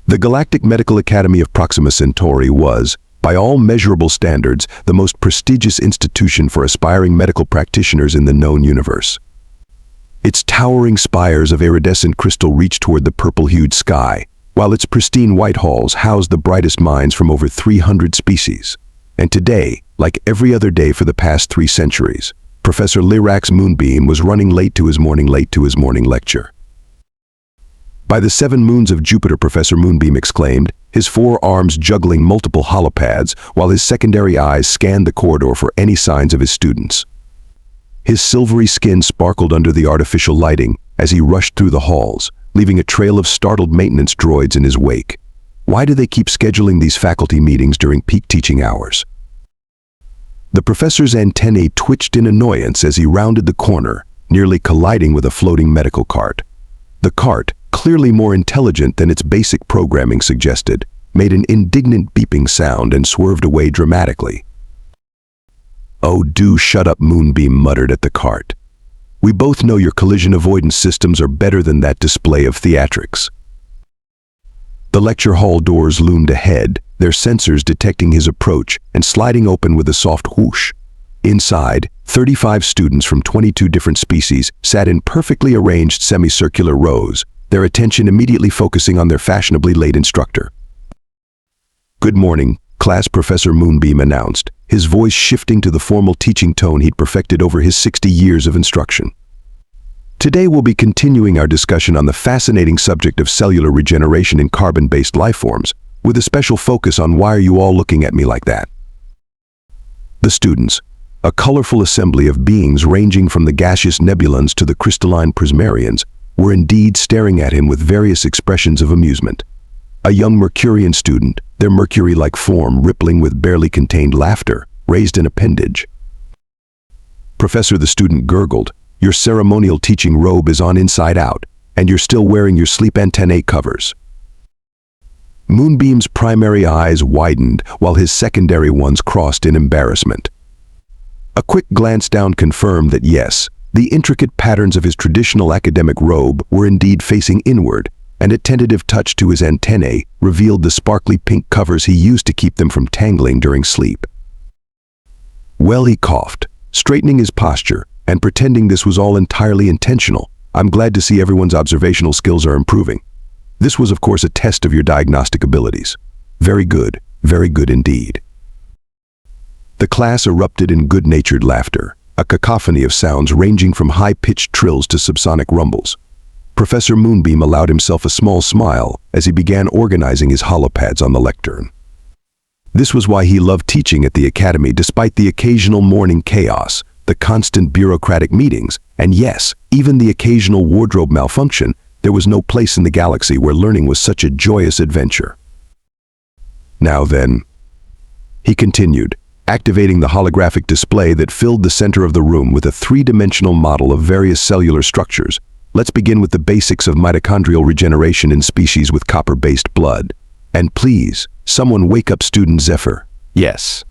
The Galactic Medical Academy of Proxima Centauri was, by all measurable standards, the most prestigious institution for aspiring medical practitioners in the known universe. Its towering spires of iridescent crystal reached toward the purple-hued sky, while its pristine white halls housed the brightest minds from over 300 species. And today, like every other day for the past 3 centuries, Professor Lyrax Moonbeam was running late to his morning lecture. By the 7 moons of Jupiter, Professor Moonbeam exclaimed, his 4 arms juggling multiple holopads while his secondary eyes scanned the corridor for any signs of his students. His silvery skin sparkled under the artificial lighting as he rushed through the halls, leaving a trail of startled maintenance droids in his wake. Why do they keep scheduling these faculty meetings during peak teaching hours? The professor's antennae twitched in annoyance as he rounded the corner, nearly colliding with a floating medical cart. The cart, clearly more intelligent than its basic programming suggested, made an indignant beeping sound and swerved away dramatically. "Oh, do shut up," Moonbeam muttered at the cart. "We both know your collision avoidance systems are better than that display of theatrics." The lecture hall doors loomed ahead, their sensors detecting his approach and sliding open with a soft whoosh. Inside, 35 students from 22 different species sat in perfectly arranged semicircular rows, their attention immediately focusing on their fashionably late instructor. "Good morning, class," Professor Moonbeam announced, his voice shifting to the formal teaching tone he'd perfected over his 60 years of instruction. "Today we'll be continuing our discussion on the fascinating subject of cellular regeneration in carbon-based life forms, with a special focus on why are you all looking at me like that?" The students, a colorful assembly of beings ranging from the gaseous nebulons to the crystalline prismarians, were indeed staring at him with various expressions of amusement. A young Mercurian student, their mercury-like form rippling with barely contained laughter, raised an appendage. "Professor," the student gurgled, "your ceremonial teaching robe is on inside out, and you're still wearing your sleep antennae covers." Moonbeam's primary eyes widened while his secondary ones crossed in embarrassment. A quick glance down confirmed that yes, the intricate patterns of his traditional academic robe were indeed facing inward, and a tentative touch to his antennae revealed the sparkly pink covers he used to keep them from tangling during sleep. "Well," he coughed, straightening his posture and pretending this was all entirely intentional, "I'm glad to see everyone's observational skills are improving. This was, of course, a test of your diagnostic abilities. Very good indeed." The class erupted in good-natured laughter, a cacophony of sounds ranging from high-pitched trills to subsonic rumbles. Professor Moonbeam allowed himself a small smile as he began organizing his holopads on the lectern. This was why he loved teaching at the academy despite the occasional morning chaos, the constant bureaucratic meetings, and yes, even the occasional wardrobe malfunction. There was no place in the galaxy where learning was such a joyous adventure. "Now then," he continued, activating the holographic display that filled the center of the room with a 3-dimensional model of various cellular structures, "let's begin with the basics of mitochondrial regeneration in species with copper-based blood. And please, someone wake up student Zephyr. Yes.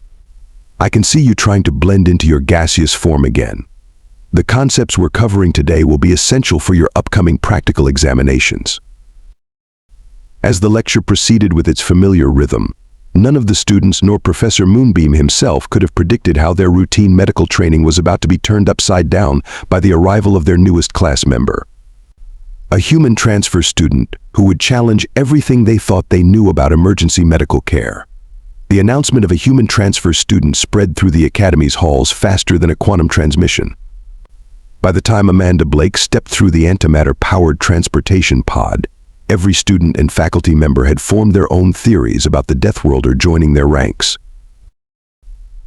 I can see you trying to blend into your gaseous form again. The concepts we're covering today will be essential for your upcoming practical examinations." As the lecture proceeded with its familiar rhythm, none of the students nor Professor Moonbeam himself could have predicted how their routine medical training was about to be turned upside down by the arrival of their newest class member. A human transfer student who would challenge everything they thought they knew about emergency medical care. The announcement of a human transfer student spread through the academy's halls faster than a quantum transmission. By the time Amanda Blake stepped through the antimatter-powered transportation pod, every student and faculty member had formed their own theories about the Deathworlder joining their ranks.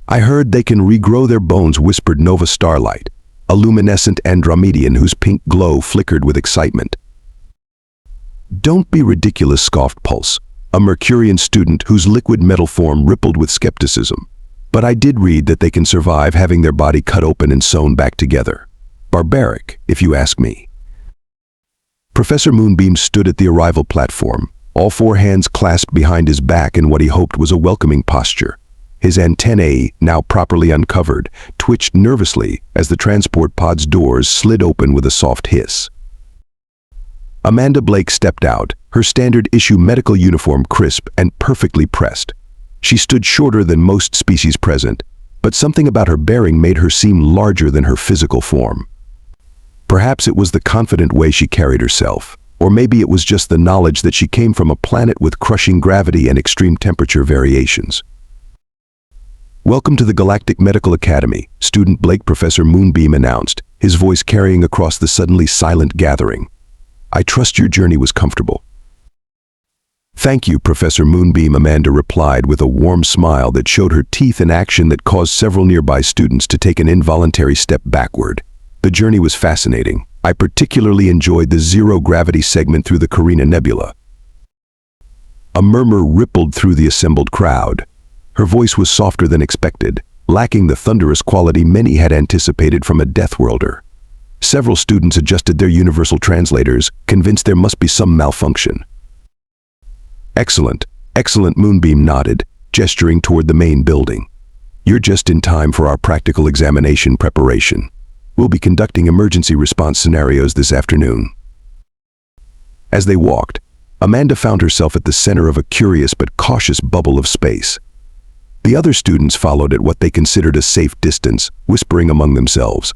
"I heard they can regrow their bones," whispered Nova Starlight, a luminescent Andromedian whose pink glow flickered with excitement. "Don't be ridiculous," scoffed Pulse, a Mercurian student whose liquid metal form rippled with skepticism. "But I did read that they can survive having their body cut open and sewn back together. Barbaric, if you ask me." Professor Moonbeam stood at the arrival platform, all 4 hands clasped behind his back in what he hoped was a welcoming posture. His antennae, now properly uncovered, twitched nervously as the transport pod's doors slid open with a soft hiss. Amanda Blake stepped out, her standard-issue medical uniform crisp and perfectly pressed. She stood shorter than most species present, but something about her bearing made her seem larger than her physical form. Perhaps it was the confident way she carried herself, or maybe it was just the knowledge that she came from a planet with crushing gravity and extreme temperature variations. "Welcome to the Galactic Medical Academy," student Blake Professor Moonbeam announced, his voice carrying across the suddenly silent gathering. "I trust your journey was comfortable." "Thank you, Professor Moonbeam," Amanda replied with a warm smile that showed her teeth in action that caused several nearby students to take an involuntary step backward. "The journey was fascinating. I particularly enjoyed the zero-gravity segment through the Carina Nebula." A murmur rippled through the assembled crowd. Her voice was softer than expected, lacking the thunderous quality many had anticipated from a Deathworlder. Several students adjusted their universal translators, convinced there must be some malfunction. "Excellent, excellent," Moonbeam nodded, gesturing toward the main building. "You're just in time for our practical examination preparation. We'll be conducting emergency response scenarios this afternoon." As they walked, Amanda found herself at the center of a curious but cautious bubble of space. The other students followed at what they considered a safe distance, whispering among themselves.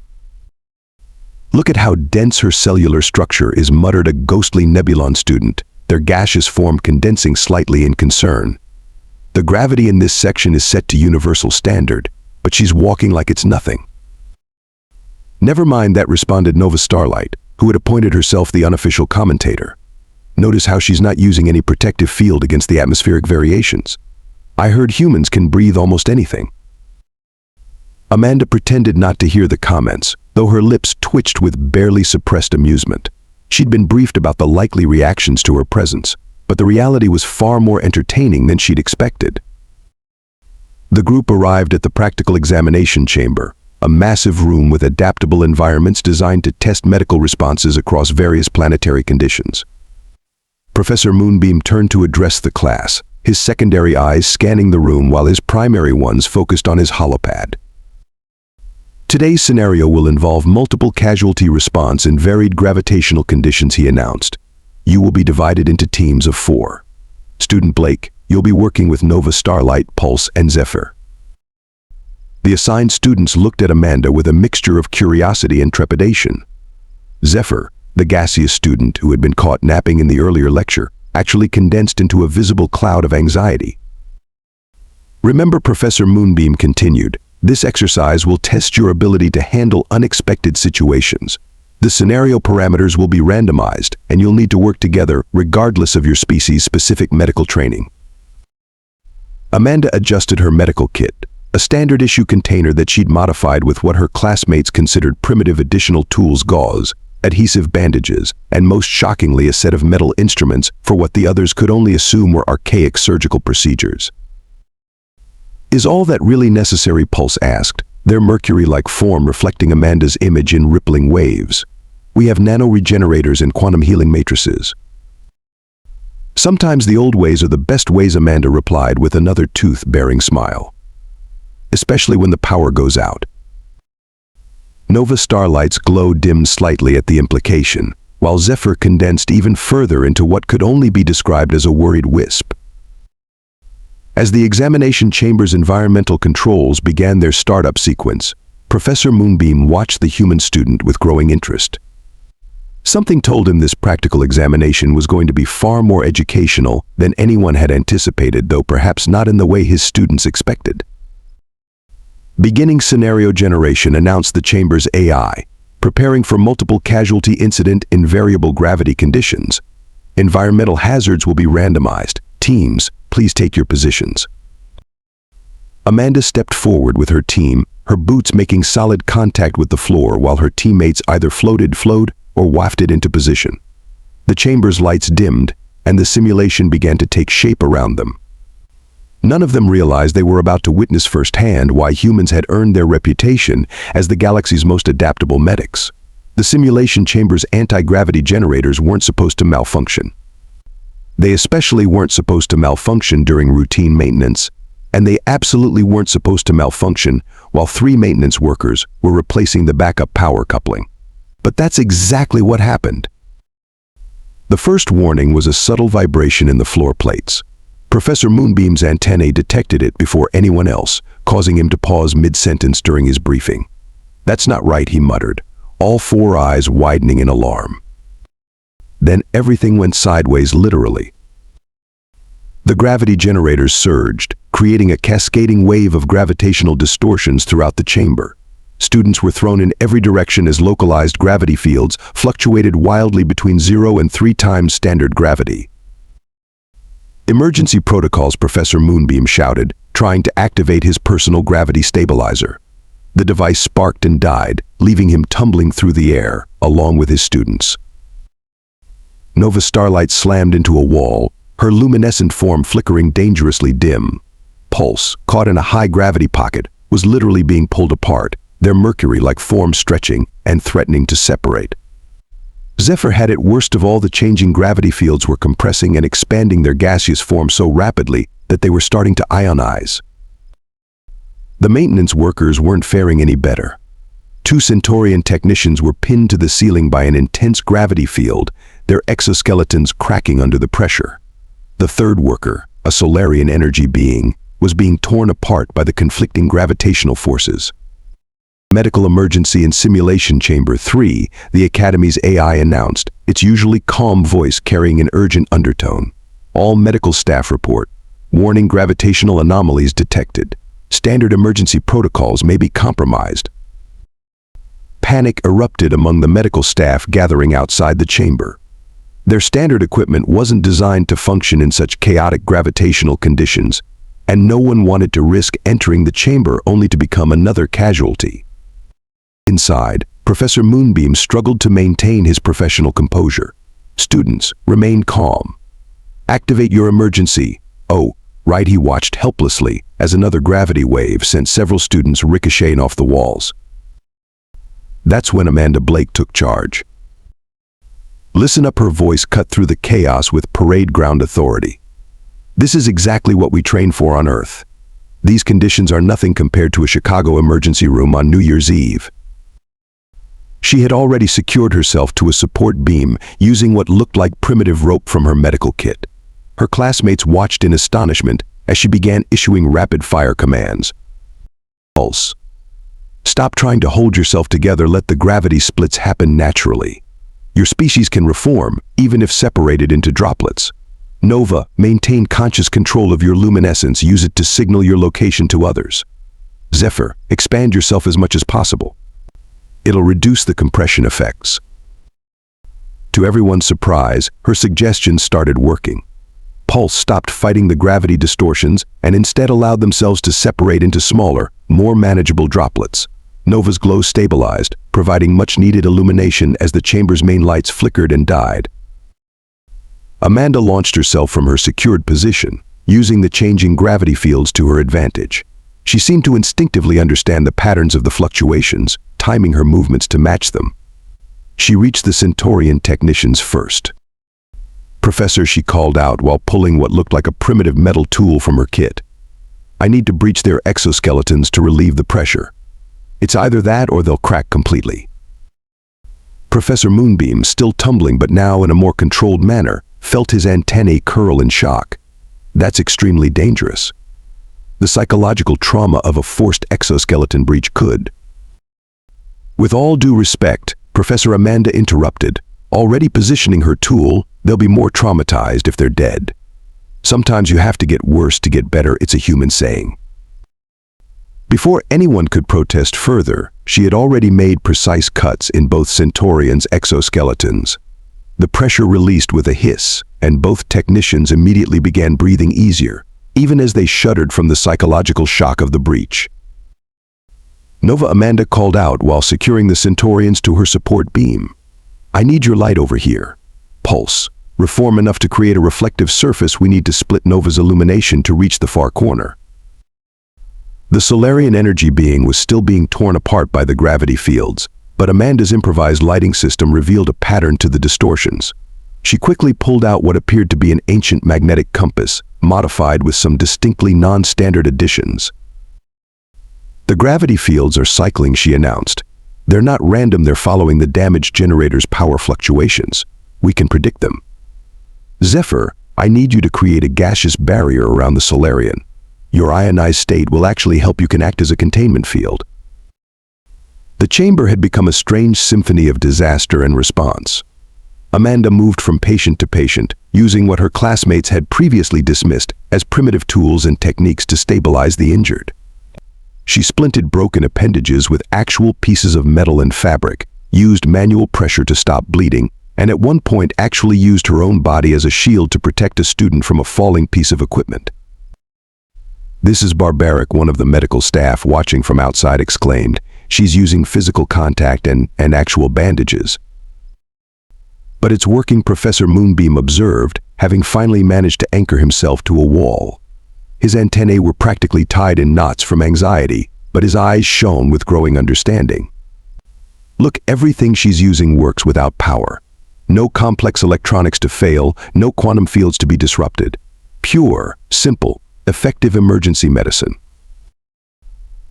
"Look at how dense her cellular structure is," muttered a ghostly Nebulon student, their gaseous form condensing slightly in concern. "The gravity in this section is set to universal standard, but she's walking like it's nothing." "Never mind that," responded Nova Starlight, who had appointed herself the unofficial commentator. "Notice how she's not using any protective field against the atmospheric variations. I heard humans can breathe almost anything." Amanda pretended not to hear the comments, though her lips twitched with barely suppressed amusement. She'd been briefed about the likely reactions to her presence, but the reality was far more entertaining than she'd expected. The group arrived at the practical examination chamber, a massive room with adaptable environments designed to test medical responses across various planetary conditions. Professor Moonbeam turned to address the class, his secondary eyes scanning the room while his primary ones focused on his holopad. "Today's scenario will involve multiple casualty response in varied gravitational conditions," he announced. "You will be divided into teams of 4. Student Blake, you'll be working with Nova Starlight, Pulse, and Zephyr." The assigned students looked at Amanda with a mixture of curiosity and trepidation. Zephyr, the gaseous student who had been caught napping in the earlier lecture, actually condensed into a visible cloud of anxiety. "Remember," Professor Moonbeam continued, "this exercise will test your ability to handle unexpected situations. The scenario parameters will be randomized, and you'll need to work together regardless of your species-specific medical training." Amanda adjusted her medical kit, a standard-issue container that she'd modified with what her classmates considered primitive additional tools: gauze, adhesive bandages, and most shockingly a set of metal instruments for what the others could only assume were archaic surgical procedures. "Is all that really necessary?" Pulse asked, their mercury-like form reflecting Amanda's image in rippling waves. "We have nano-regenerators and quantum healing matrices." "Sometimes the old ways are the best ways," Amanda replied with another tooth-bearing smile. "Especially when the power goes out." Nova Starlight's glow dimmed slightly at the implication, while Zephyr condensed even further into what could only be described as a worried wisp. As the examination chamber's environmental controls began their startup sequence, Professor Moonbeam watched the human student with growing interest. Something told him this practical examination was going to be far more educational than anyone had anticipated, though perhaps not in the way his students expected. "Beginning scenario generation," announced the chamber's AI, "preparing for multiple casualty incident in variable gravity conditions. Environmental hazards will be randomized. Teams, please take your positions." Amanda stepped forward with her team, her boots making solid contact with the floor while her teammates either flowed, or wafted into position. The chamber's lights dimmed, and the simulation began to take shape around them. None of them realized they were about to witness firsthand why humans had earned their reputation as the galaxy's most adaptable medics. The simulation chamber's anti-gravity generators weren't supposed to malfunction. They especially weren't supposed to malfunction during routine maintenance, and they absolutely weren't supposed to malfunction while 3 maintenance workers were replacing the backup power coupling. But that's exactly what happened. The first warning was a subtle vibration in the floor plates. Professor Moonbeam's antennae detected it before anyone else, causing him to pause mid-sentence during his briefing. "That's not right," he muttered, all four eyes widening in alarm. Then everything went sideways literally. The gravity generators surged, creating a cascading wave of gravitational distortions throughout the chamber. Students were thrown in every direction as localized gravity fields fluctuated wildly between 0 and 3 times standard gravity. "Emergency protocols," Professor Moonbeam shouted, trying to activate his personal gravity stabilizer. The device sparked and died, leaving him tumbling through the air, along with his students. Nova Starlight slammed into a wall, her luminescent form flickering dangerously dim. Pulse, caught in a high-gravity pocket, was literally being pulled apart, their mercury-like form stretching and threatening to separate. Zephyr had it worst of all. The changing gravity fields were compressing and expanding their gaseous form so rapidly that they were starting to ionize. The maintenance workers weren't faring any better. 2 Centaurian technicians were pinned to the ceiling by an intense gravity field, their exoskeletons cracking under the pressure. The third worker, a Solarian energy being, was being torn apart by the conflicting gravitational forces. "Medical emergency in Simulation Chamber 3, the Academy's AI announced, its usually calm voice carrying an urgent undertone. "All medical staff report. Warning: gravitational anomalies detected. Standard emergency protocols may be compromised." Panic erupted among the medical staff gathering outside the chamber. Their standard equipment wasn't designed to function in such chaotic gravitational conditions, and no one wanted to risk entering the chamber only to become another casualty. Inside, Professor Moonbeam struggled to maintain his professional composure. "Students, remain calm. Activate your emergency." "Oh, right," he watched helplessly as another gravity wave sent several students ricocheting off the walls. That's when Amanda Blake took charge. "Listen up," her voice cut through the chaos with parade ground authority. "This is exactly what we train for on Earth. These conditions are nothing compared to a Chicago emergency room on New Year's Eve." She had already secured herself to a support beam using what looked like primitive rope from her medical kit. Her classmates watched in astonishment as she began issuing rapid-fire commands. "Pulse. Stop trying to hold yourself together. Let the gravity splits happen naturally. Your species can reform, even if separated into droplets. Nova, maintain conscious control of your luminescence. Use it to signal your location to others. Zephyr, expand yourself as much as possible. It'll reduce the compression effects." To everyone's surprise, her suggestions started working. Pulse stopped fighting the gravity distortions and instead allowed themselves to separate into smaller, more manageable droplets. Nova's glow stabilized, providing much-needed illumination as the chamber's main lights flickered and died. Amanda launched herself from her secured position, using the changing gravity fields to her advantage. She seemed to instinctively understand the patterns of the fluctuations, timing her movements to match them. She reached the Centaurian technicians first. "Professor," she called out while pulling what looked like a primitive metal tool from her kit. "I need to breach their exoskeletons to relieve the pressure. It's either that or they'll crack completely." Professor Moonbeam, still tumbling but now in a more controlled manner, felt his antennae curl in shock. That's extremely dangerous. The psychological trauma of a forced exoskeleton breach could. "With all due respect," Professor Amanda interrupted, already positioning her tool, "they'll be more traumatized if they're dead. Sometimes you have to get worse to get better. It's a human saying." Before anyone could protest further, she had already made precise cuts in both Centaurians' exoskeletons. The pressure released with a hiss, and both technicians immediately began breathing easier, even as they shuddered from the psychological shock of the breach. Nova, Amanda called out while securing the Centaurians to her support beam. "I need your light over here. Pulse. Reform enough to create a reflective surface. We need to split Nova's illumination to reach the far corner." The Solarian energy being was still being torn apart by the gravity fields, but Amanda's improvised lighting system revealed a pattern to the distortions. She quickly pulled out what appeared to be an ancient magnetic compass, modified with some distinctly non-standard additions. "The gravity fields are cycling," she announced. "They're not random, they're following the damage generator's power fluctuations. We can predict them. "Zephyr, I need you to create a gaseous barrier around the Solarian. Your ionized state will actually help you can act as a containment field." The chamber had become a strange symphony of disaster and response. Amanda moved from patient to patient, using what her classmates had previously dismissed as primitive tools and techniques to stabilize the injured. She splinted broken appendages with actual pieces of metal and fabric, used manual pressure to stop bleeding, and at one point actually used her own body as a shield to protect a student from a falling piece of equipment. "This is barbaric," one of the medical staff watching from outside exclaimed. "She's using physical contact and actual bandages." "But it's working," Professor Moonbeam observed, having finally managed to anchor himself to a wall. His antennae were practically tied in knots from anxiety, but his eyes shone with growing understanding. "Look, everything she's using works without power. No complex electronics to fail, no quantum fields to be disrupted. Pure, simple, effective emergency medicine."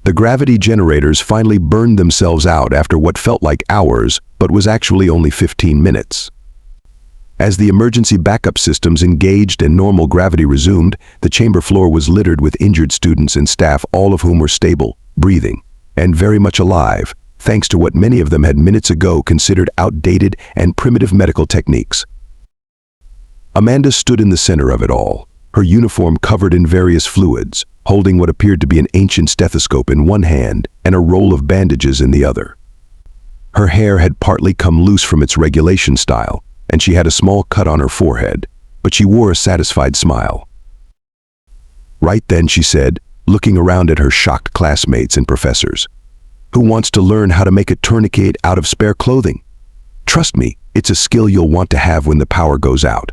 The gravity generators finally burned themselves out after what felt like hours, but was actually only 15 minutes. As the emergency backup systems engaged and normal gravity resumed, the chamber floor was littered with injured students and staff, all of whom were stable, breathing, and very much alive, thanks to what many of them had minutes ago considered outdated and primitive medical techniques. Amanda stood in the center of it all, her uniform covered in various fluids, holding what appeared to be an ancient stethoscope in one hand and a roll of bandages in the other. Her hair had partly come loose from its regulation style, and she had a small cut on her forehead, but she wore a satisfied smile. "Right then," she said, looking around at her shocked classmates and professors. "Who wants to learn how to make a tourniquet out of spare clothing? Trust me, it's a skill you'll want to have when the power goes out."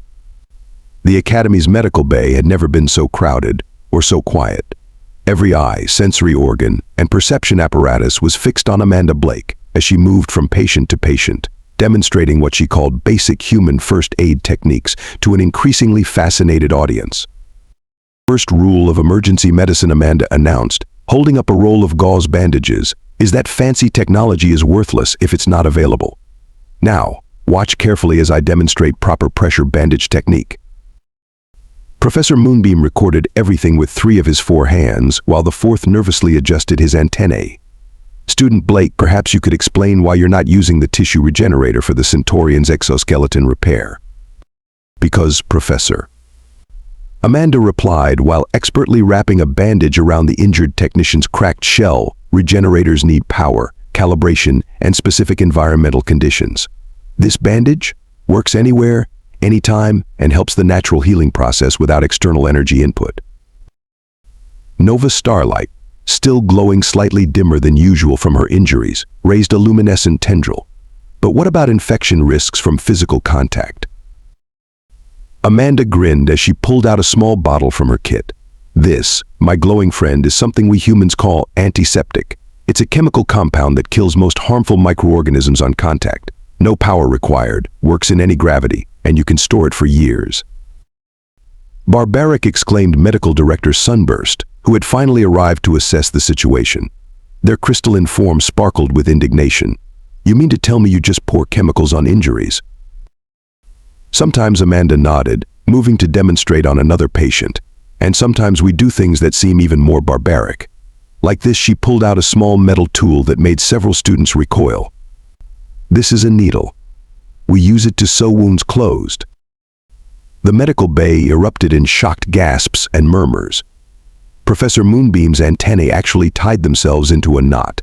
The Academy's medical bay had never been so crowded or so quiet. Every eye, sensory organ, and perception apparatus was fixed on Amanda Blake as she moved from patient to patient, demonstrating what she called basic human first aid techniques to an increasingly fascinated audience. "First rule of emergency medicine," Amanda announced, holding up a roll of gauze bandages, "is that fancy technology is worthless if it's not available. Now, watch carefully as I demonstrate proper pressure bandage technique." Professor Moonbeam recorded everything with 3 of his 4 hands, while the 4th nervously adjusted his antennae. "Student Blake, perhaps you could explain why you're not using the tissue regenerator for the Centaurian's exoskeleton repair." "Because, Professor." Amanda replied while expertly wrapping a bandage around the injured technician's cracked shell. "Regenerators need power, calibration, and specific environmental conditions. This bandage works anywhere, anytime, and helps the natural healing process without external energy input." Nova Starlight, still glowing slightly dimmer than usual from her injuries, raised a luminescent tendril. "But what about infection risks from physical contact?" Amanda grinned as she pulled out a small bottle from her kit. "This, my glowing friend, is something we humans call antiseptic. It's a chemical compound that kills most harmful microorganisms on contact. No power required, works in any gravity, and you can store it for years." "Barbaric," exclaimed Medical Director Sunburst, who had finally arrived to assess the situation. Their crystalline form sparkled with indignation. "You mean to tell me you just pour chemicals on injuries?" Sometimes Amanda nodded, moving to demonstrate on another patient. "And sometimes we do things that seem even more barbaric." Like this, she pulled out a small metal tool that made several students recoil. "This is a needle. We use it to sew wounds closed." The medical bay erupted in shocked gasps and murmurs. Professor Moonbeam's antennae actually tied themselves into a knot.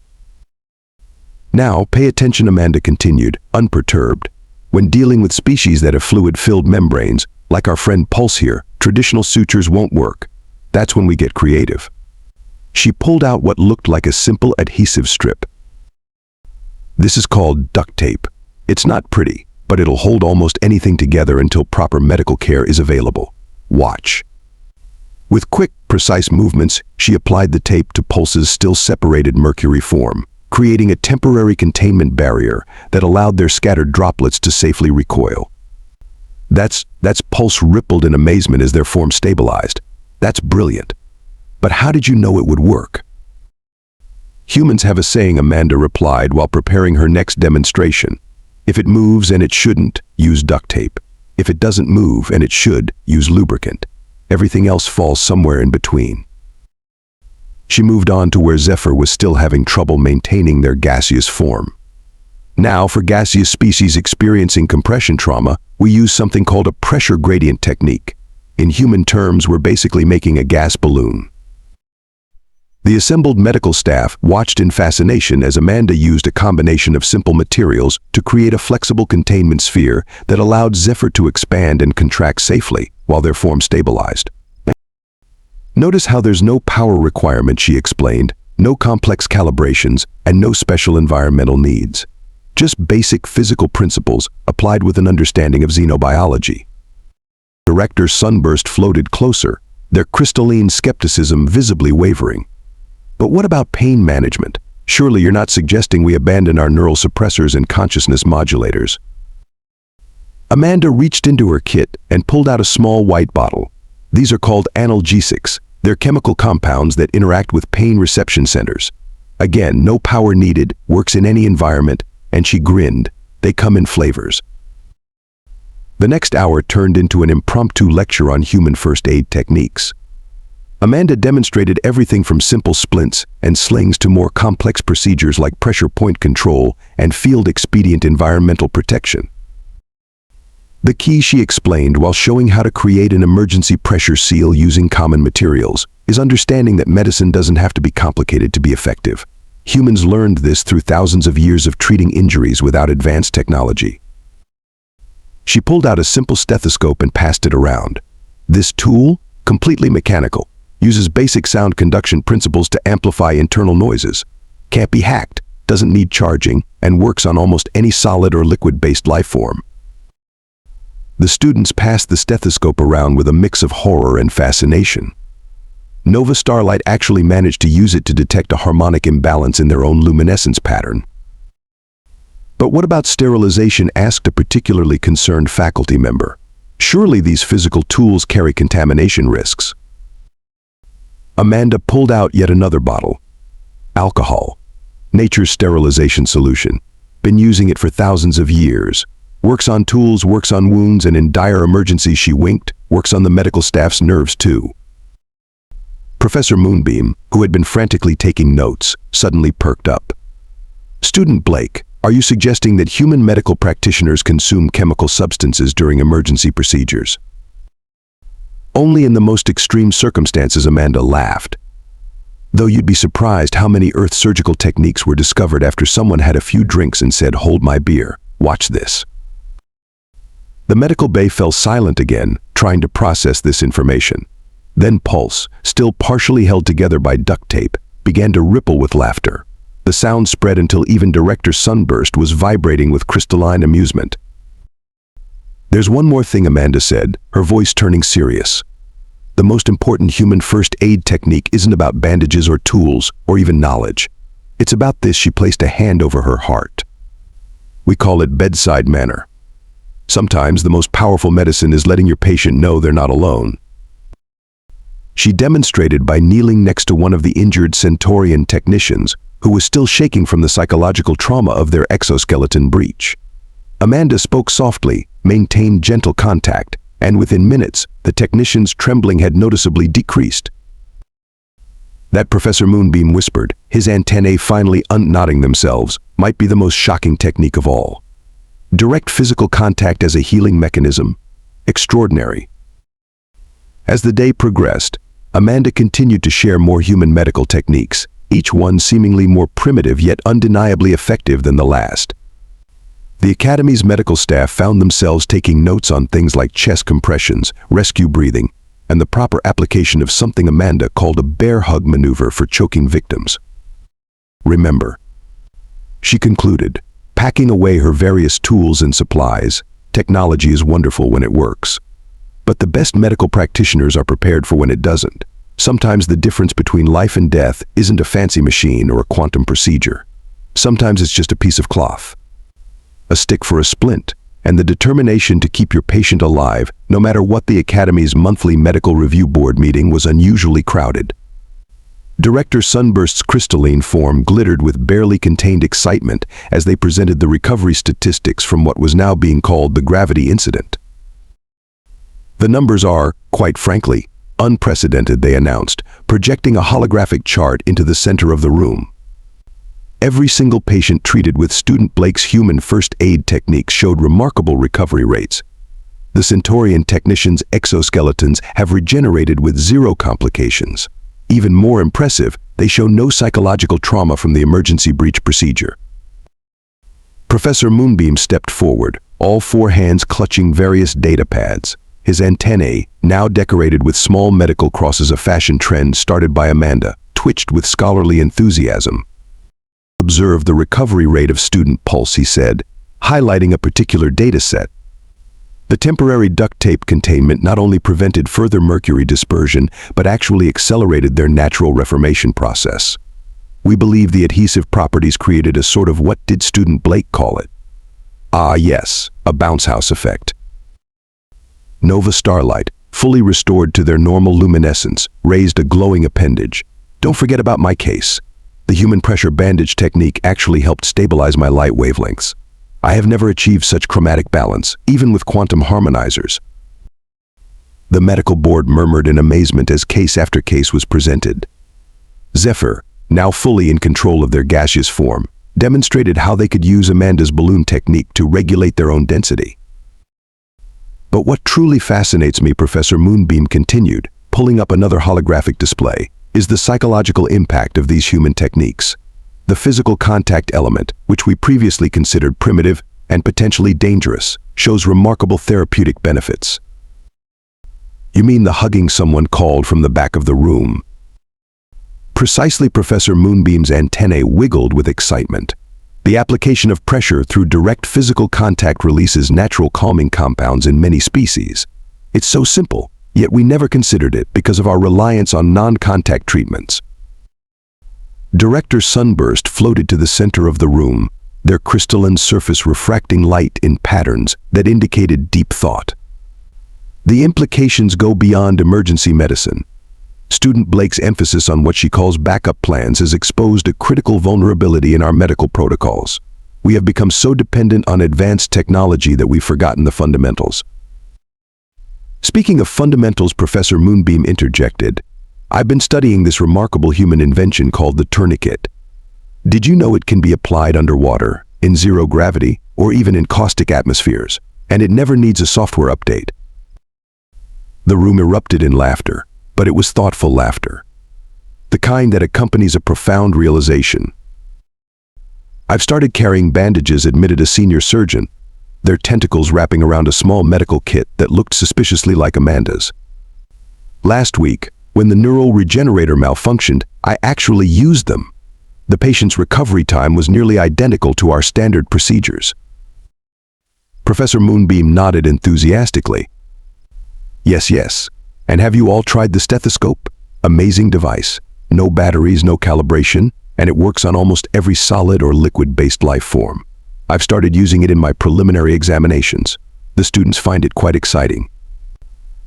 "Now, pay attention," Amanda continued, unperturbed. "When dealing with species that have fluid-filled membranes, like our friend Pulse here, traditional sutures won't work. That's when we get creative." She pulled out what looked like a simple adhesive strip. "This is called duct tape. It's not pretty, but it'll hold almost anything together until proper medical care is available. Watch." With quick, precise movements, she applied the tape to Pulse's still separated mercury form, creating a temporary containment barrier that allowed their scattered droplets to safely recoil. That's Pulse rippled in amazement as their form stabilized. "That's brilliant. But how did you know it would work?" "Humans have a saying," Amanda replied while preparing her next demonstration. "If it moves and it shouldn't, use duct tape. If it doesn't move, and it should, use lubricant. Everything else falls somewhere in between. She moved on to where Zephyr was still having trouble maintaining their gaseous form. Now, for gaseous species experiencing compression trauma, we use something called a pressure gradient technique. In human terms, we're basically making a gas balloon. The assembled medical staff watched in fascination as Amanda used a combination of simple materials to create a flexible containment sphere that allowed Zephyr to expand and contract safely while their form stabilized. Notice how there's no power requirement, she explained, no complex calibrations, and no special environmental needs. Just basic physical principles applied with an understanding of xenobiology. Director Sunburst floated closer, their crystalline skepticism visibly wavering. But what about pain management? Surely you're not suggesting we abandon our neural suppressors and consciousness modulators. Amanda reached into her kit and pulled out a small white bottle. These are called analgesics. They're chemical compounds that interact with pain reception centers. Again, no power needed, works in any environment, and she grinned. They come in flavors. The next hour turned into an impromptu lecture on human first aid techniques. Amanda demonstrated everything from simple splints and slings to more complex procedures like pressure point control and field-expedient environmental protection. The key, she explained while showing how to create an emergency pressure seal using common materials, is understanding that medicine doesn't have to be complicated to be effective. Humans learned this through thousands of years of treating injuries without advanced technology. She pulled out a simple stethoscope and passed it around. This tool, completely mechanical, uses basic sound conduction principles to amplify internal noises. Can't be hacked, doesn't need charging, and works on almost any solid or liquid-based life form. The students passed the stethoscope around with a mix of horror and fascination. Nova Starlight actually managed to use it to detect a harmonic imbalance in their own luminescence pattern. But what about sterilization? Asked a particularly concerned faculty member. Surely these physical tools carry contamination risks. Amanda pulled out yet another bottle. Alcohol. Nature's sterilization solution. Been using it for thousands of years. Works on tools, works on wounds, and in dire emergencies, she winked, works on the medical staff's nerves too. Professor Moonbeam, who had been frantically taking notes, suddenly perked up. Student Blake, are you suggesting that human medical practitioners consume chemical substances during emergency procedures? Only in the most extreme circumstances, Amanda laughed. Though you'd be surprised how many earth surgical techniques were discovered after someone had a few drinks and said, "Hold my beer, watch this." The medical bay fell silent again, trying to process this information. Then Pulse, still partially held together by duct tape, began to ripple with laughter. The sound spread until even Director Sunburst was vibrating with crystalline amusement. "There's one more thing," Amanda said, her voice turning serious. "The most important human first aid technique isn't about bandages or tools or even knowledge. It's about this." She placed a hand over her heart. "We call it bedside manner. Sometimes the most powerful medicine is letting your patient know they're not alone." She demonstrated by kneeling next to one of the injured Centaurian technicians, who was still shaking from the psychological trauma of their exoskeleton breach. Amanda spoke softly, maintained gentle contact, and within minutes, the technician's trembling had noticeably decreased. That, Professor Moonbeam whispered, his antennae finally unknotting themselves, might be the most shocking technique of all. Direct physical contact as a healing mechanism. Extraordinary. As the day progressed, Amanda continued to share more human medical techniques, each one seemingly more primitive yet undeniably effective than the last. The Academy's medical staff found themselves taking notes on things like chest compressions, rescue breathing, and the proper application of something Amanda called a bear hug maneuver for choking victims. "Remember," she concluded, packing away her various tools and supplies, "technology is wonderful when it works. But the best medical practitioners are prepared for when it doesn't. Sometimes the difference between life and death isn't a fancy machine or a quantum procedure. Sometimes it's just a piece of cloth, a stick for a splint, and the determination to keep your patient alive, no matter what." The Academy's monthly medical review board meeting was unusually crowded. Director Sunburst's crystalline form glittered with barely contained excitement as they presented the recovery statistics from what was now being called the gravity incident. The numbers are, quite frankly, unprecedented, they announced, projecting a holographic chart into the center of the room. Every single patient treated with student Blake's human first aid techniques showed remarkable recovery rates. The Centaurian technicians' exoskeletons have regenerated with zero complications. Even more impressive, they show no psychological trauma from the emergency breach procedure. Professor Moonbeam stepped forward, all four hands clutching various data pads. His antennae, now decorated with small medical crosses, a fashion trend started by Amanda, twitched with scholarly enthusiasm. Observe the recovery rate of student pulse, he said, highlighting a particular data set. The temporary duct tape containment not only prevented further mercury dispersion, but actually accelerated their natural reformation process. We believe the adhesive properties created a sort of, what did student Blake call it? Ah yes, a bounce house effect. Nova starlight, fully restored to their normal luminescence, raised a glowing appendage. Don't forget about my case. The human pressure bandage technique actually helped stabilize my light wavelengths. I have never achieved such chromatic balance, even with quantum harmonizers. The medical board murmured in amazement as case after case was presented. Zephyr, now fully in control of their gaseous form, demonstrated how they could use Amanda's balloon technique to regulate their own density. But what truly fascinates me, Professor Moonbeam continued, pulling up another holographic display, is the psychological impact of these human techniques. The physical contact element, which we previously considered primitive and potentially dangerous, shows remarkable therapeutic benefits. You mean the hugging someone called from the back of the room? Precisely. Professor Moonbeam's antennae wiggled with excitement. The application of pressure through direct physical contact releases natural calming compounds in many species. It's so simple, yet we never considered it because of our reliance on non-contact treatments. Director Sunburst floated to the center of the room, their crystalline surface refracting light in patterns that indicated deep thought. The implications go beyond emergency medicine. Student Blake's emphasis on what she calls backup plans has exposed a critical vulnerability in our medical protocols. We have become so dependent on advanced technology that we've forgotten the fundamentals. Speaking of fundamentals, Professor Moonbeam interjected, I've been studying this remarkable human invention called the tourniquet. Did you know it can be applied underwater, in zero gravity, or even in caustic atmospheres, and it never needs a software update? The room erupted in laughter, but it was thoughtful laughter. The kind that accompanies a profound realization. I've started carrying bandages, admitted a senior surgeon, their tentacles wrapping around a small medical kit that looked suspiciously like Amanda's. Last week, when the neural regenerator malfunctioned, I actually used them. The patient's recovery time was nearly identical to our standard procedures. Professor Moonbeam nodded enthusiastically. Yes. And have you all tried the stethoscope? Amazing device. No batteries, no calibration, and it works on almost every solid or liquid-based life form. I've started using it in my preliminary examinations. The students find it quite exciting,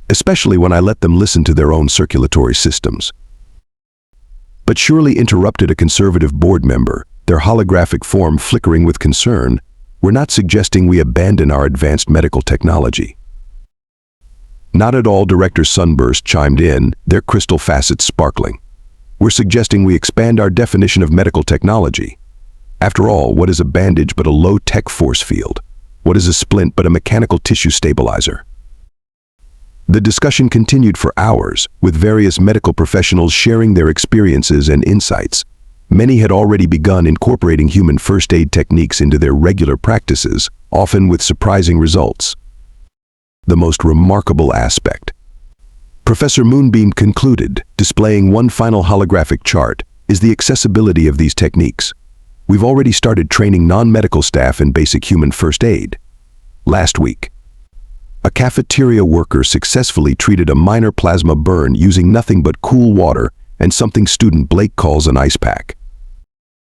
especially when I let them listen to their own circulatory systems. But surely, interrupted a conservative board member, their holographic form flickering with concern, we're not suggesting we abandon our advanced medical technology. Not at all, Director Sunburst chimed in, their crystal facets sparkling. We're suggesting we expand our definition of medical technology. After all, what is a bandage but a low-tech force field? What is a splint but a mechanical tissue stabilizer? The discussion continued for hours, with various medical professionals sharing their experiences and insights. Many had already begun incorporating human first aid techniques into their regular practices, often with surprising results. The most remarkable aspect, Professor Moonbeam concluded, displaying one final holographic chart, is the accessibility of these techniques. We've already started training non-medical staff in basic human first aid. Last week, a cafeteria worker successfully treated a minor plasma burn using nothing but cool water and something student Blake calls an ice pack.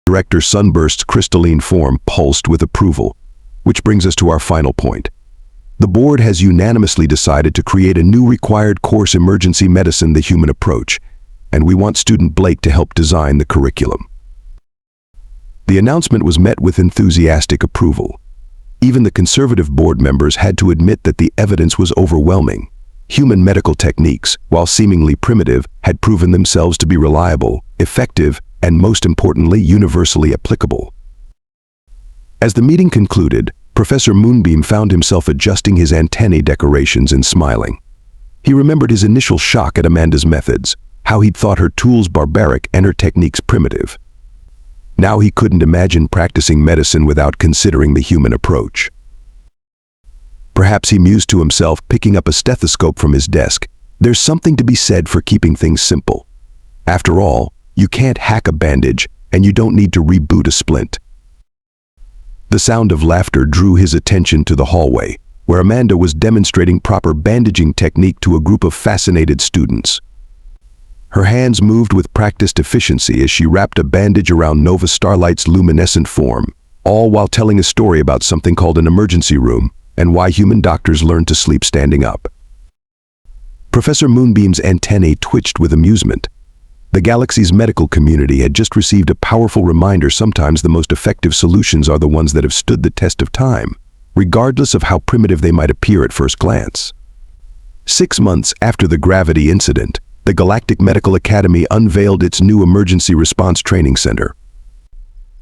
Director Sunburst's crystalline form pulsed with approval, which brings us to our final point. The board has unanimously decided to create a new required course, Emergency Medicine: The Human Approach, and we want student Blake to help design the curriculum. The announcement was met with enthusiastic approval. Even the conservative board members had to admit that the evidence was overwhelming. Human medical techniques, while seemingly primitive, had proven themselves to be reliable, effective, and most importantly, universally applicable. As the meeting concluded, Professor Moonbeam found himself adjusting his antennae decorations and smiling. He remembered his initial shock at Amanda's methods, how he'd thought her tools barbaric and her techniques primitive. Now he couldn't imagine practicing medicine without considering the human approach. Perhaps he mused to himself, picking up a stethoscope from his desk. There's something to be said for keeping things simple. After all, you can't hack a bandage, and you don't need to reboot a splint. The sound of laughter drew his attention to the hallway, where Amanda was demonstrating proper bandaging technique to a group of fascinated students. Her hands moved with practiced efficiency as she wrapped a bandage around Nova Starlight's luminescent form, all while telling a story about something called an emergency room and why human doctors learn to sleep standing up. Professor Moonbeam's antennae twitched with amusement. The galaxy's medical community had just received a powerful reminder sometimes the most effective solutions are the ones that have stood the test of time, regardless of how primitive they might appear at first glance. 6 months after the gravity incident, the Galactic Medical Academy unveiled its new Emergency Response Training Center.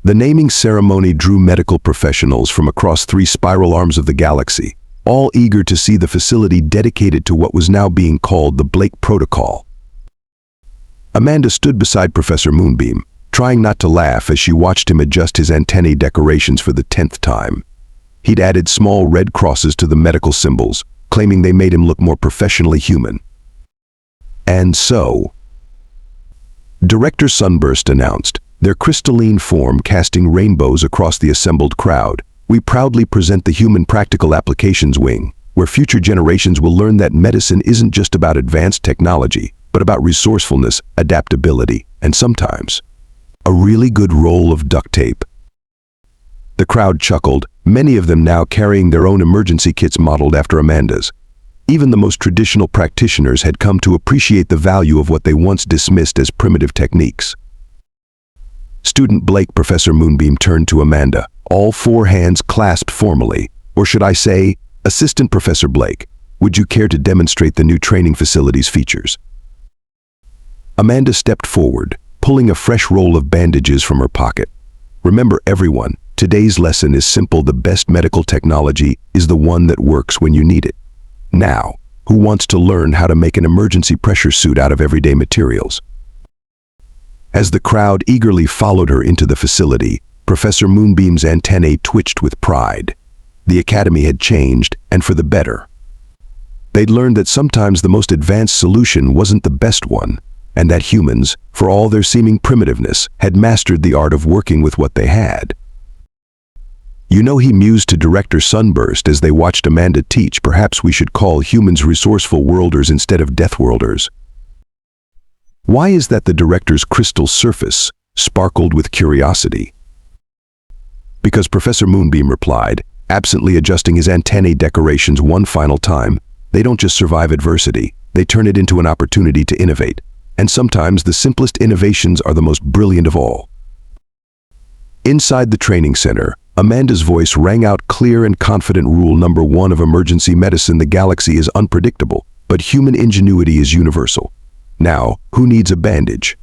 The naming ceremony drew medical professionals from across 3 spiral arms of the galaxy, all eager to see the facility dedicated to what was now being called the Blake Protocol. Amanda stood beside Professor Moonbeam, trying not to laugh as she watched him adjust his antennae decorations for the 10th time. He'd added small red crosses to the medical symbols, claiming they made him look more professionally human. And so, Director Sunburst announced, their crystalline form casting rainbows across the assembled crowd, we proudly present the Human Practical Applications Wing, where future generations will learn that medicine isn't just about advanced technology, but about resourcefulness, adaptability, and sometimes a really good roll of duct tape. The crowd chuckled, many of them now carrying their own emergency kits modeled after Amanda's. Even the most traditional practitioners had come to appreciate the value of what they once dismissed as primitive techniques. Student Blake Professor Moonbeam turned to Amanda, all 4 hands clasped formally, or should I say, Assistant Professor Blake, would you care to demonstrate the new training facility's features? Amanda stepped forward, pulling a fresh roll of bandages from her pocket. Remember everyone, today's lesson is simple. The best medical technology is the one that works when you need it. Now, who wants to learn how to make an emergency pressure suit out of everyday materials? As the crowd eagerly followed her into the facility, Professor Moonbeam's antennae twitched with pride. The academy had changed, and for the better. They'd learned that sometimes the most advanced solution wasn't the best one, and that humans, for all their seeming primitiveness, had mastered the art of working with what they had. You know, he mused to Director Sunburst as they watched Amanda teach, perhaps we should call humans resourceful worlders instead of Deathworlders. Why is that? The director's crystal surface sparkled with curiosity. Because Professor Moonbeam replied, absently adjusting his antennae decorations one final time, they don't just survive adversity, they turn it into an opportunity to innovate. And sometimes the simplest innovations are the most brilliant of all. Inside the training center, Amanda's voice rang out clear and confident. Rule number 1 of emergency medicine: the galaxy is unpredictable, but human ingenuity is universal. Now, who needs a bandage?